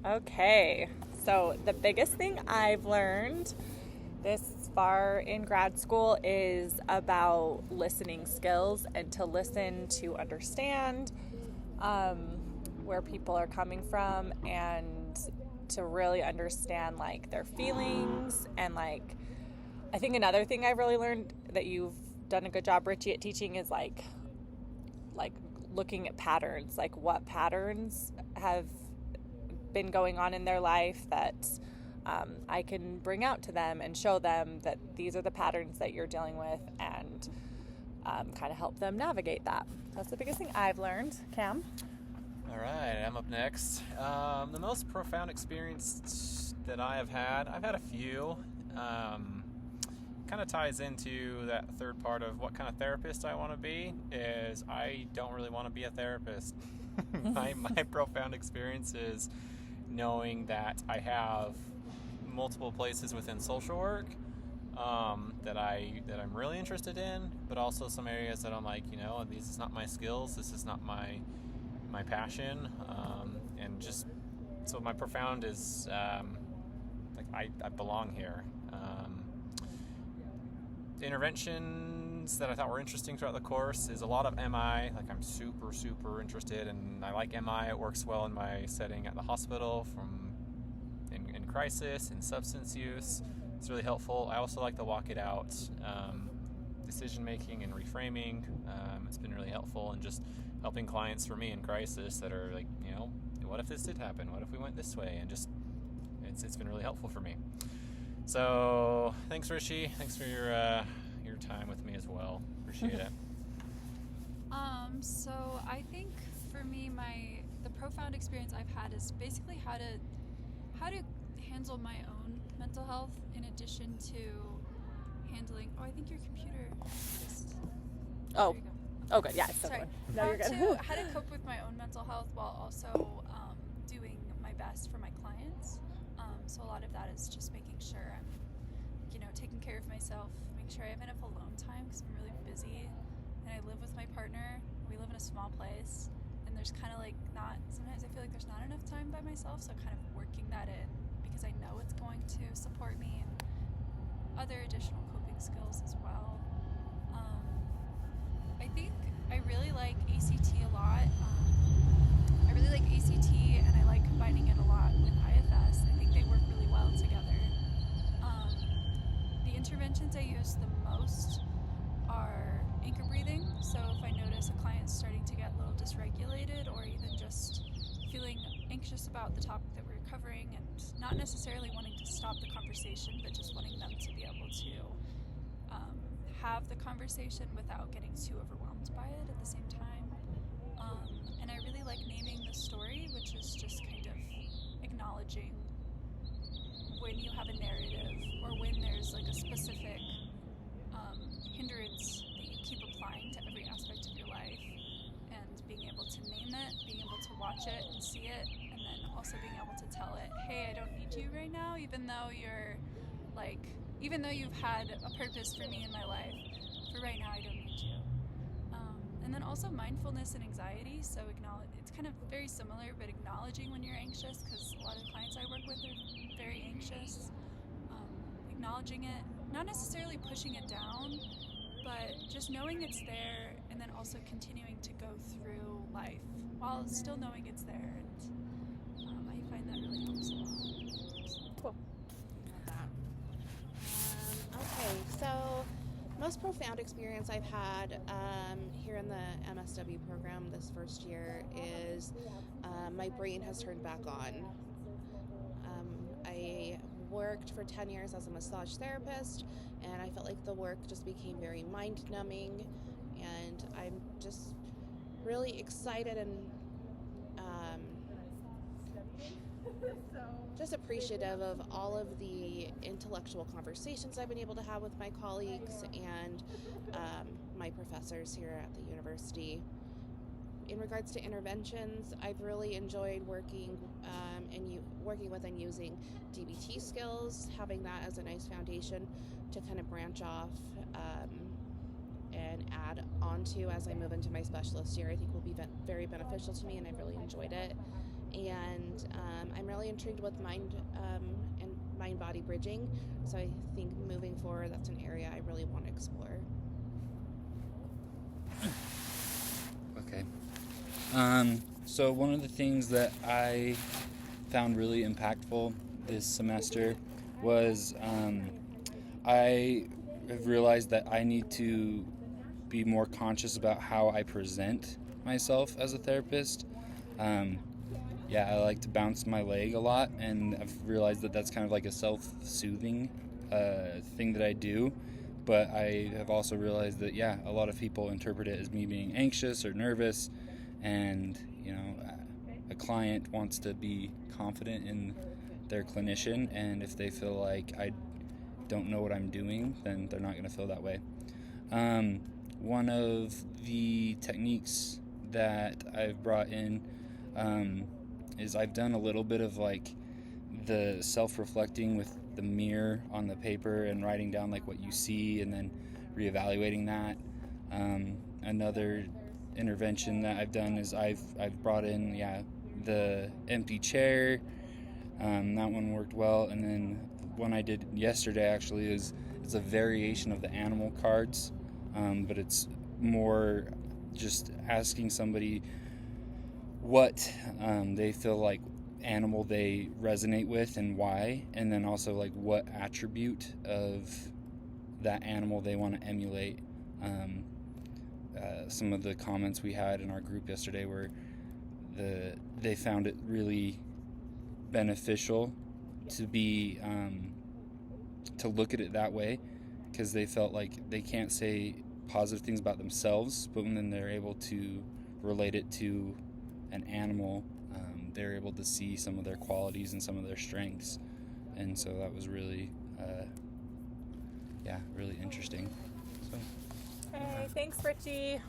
Okay, so the biggest thing I've learned this far in grad school is about listening skills and to listen to understand where people are coming from and to really understand like their feelings and like I think another thing I've really learned that you've done a good job, Richie, at teaching is like looking at patterns, like what patterns have been going on in their life that I can bring out to them and show them that these are the patterns that you're dealing with and kind of help them navigate that. That's the biggest thing I've learned. Cam? All right, I'm up next. The most profound experience that I've had a few. Kind of ties into that third part of what kind of therapist I want to be. Is I don't really want to be a therapist. my profound experience is knowing that I have multiple places within social work that I'm really interested in, but also some areas that I'm like, this is not my skills. This is not my passion, and just so my profound is like I belong here. The interventions that I thought were interesting throughout the course is a lot of MI. Like I'm super interested, and I like MI. It works well in my setting at the hospital, in crisis and substance use. It's really helpful. I also like to walk it out. Decision making and reframing. It's been really helpful, and just helping clients for me in crisis that are like, what if this did happen? What if we went this way? And just it's been really helpful for me. So thanks, Rishi. Thanks for your time with me as well. Appreciate it. So I think for me, the profound experience I've had is basically how to handle my own mental health in addition to handling. Oh, I think your computer just. Oh. There you go. Oh, good. Yeah, it's Sorry. No, you're good. How to cope with my own mental health while also doing my best for my clients. So a lot of that is just making sure I'm, taking care of myself, making sure I have enough alone time because I'm really busy, and I live with my partner. We live in a small place, and there's kind of like not. Sometimes I feel like there's not enough time by myself, so kind of working that in because I know it's going to support me and other additional coping skills as well. I think I really like ACT a lot. I really like ACT, and I like combining it a lot with IFS. I think they work really well together. The interventions I use the most are anchor breathing. So if I notice a client's starting to get a little dysregulated or even just feeling anxious about the topic that we're covering and not necessarily wanting to stop the conversation, but just wanting them to be able to have the conversation without getting too overwhelmed by it at the same time. And I really like naming the story, which is just kind of acknowledging when you have a narrative or when there's like a specific hindrance that you keep applying to every aspect of your life, and being able to name it, being able to watch it and see it, and then also being able to tell it, hey, I don't need you right now, even though you've had a purpose for me in my life, for right now I don't need you. And then also mindfulness and anxiety, so it's kind of very similar, but acknowledging when you're anxious, because a lot of the clients I work with are very anxious. Acknowledging it, not necessarily pushing it down, but just knowing it's there, and then also continuing to go through life while still knowing it's there, and I find that really helps a lot. Cool. Okay, so most profound experience I've had here in the MSW program this first year is my brain has turned back on. I worked for 10 years as a massage therapist, and I felt like the work just became very mind-numbing, and I'm just really excited and just appreciative of all of the intellectual conversations I've been able to have with my colleagues and my professors here at the university. In regards to interventions, I've really enjoyed working with and using DBT skills, having that as a nice foundation to kind of branch off and add onto as I move into my specialist year. I think will be very beneficial to me, and I've really enjoyed it. And I'm really really intrigued with mind and mind-body bridging. So I think moving forward, that's an area I really want to explore. Okay. So one of the things that I found really impactful this semester was I have realized that I need to be more conscious about how I present myself as a therapist. I like to bounce my leg a lot, and I've realized that that's kind of like a self-soothing thing that I do. But I have also realized that, a lot of people interpret it as me being anxious or nervous, and, a client wants to be confident in their clinician, and if they feel like I don't know what I'm doing, then they're not going to feel that way. One of the techniques that I've brought in is I've done a little bit of like the self-reflecting with the mirror on the paper and writing down like what you see and then reevaluating that. Another intervention that I've done is I've brought in the empty chair. That one worked well, and then one I did yesterday actually is a variation of the animal cards, but it's more just asking somebody what they feel like animal they resonate with and why, and then also like what attribute of that animal they want to emulate. Some of the comments we had in our group yesterday were they found it really beneficial to be to look at it that way, because they felt like they can't say positive things about themselves, but when then they're able to relate it to an animal, they're able to see some of their qualities and some of their strengths, and so that was really really interesting. So Hey, thanks, Richie.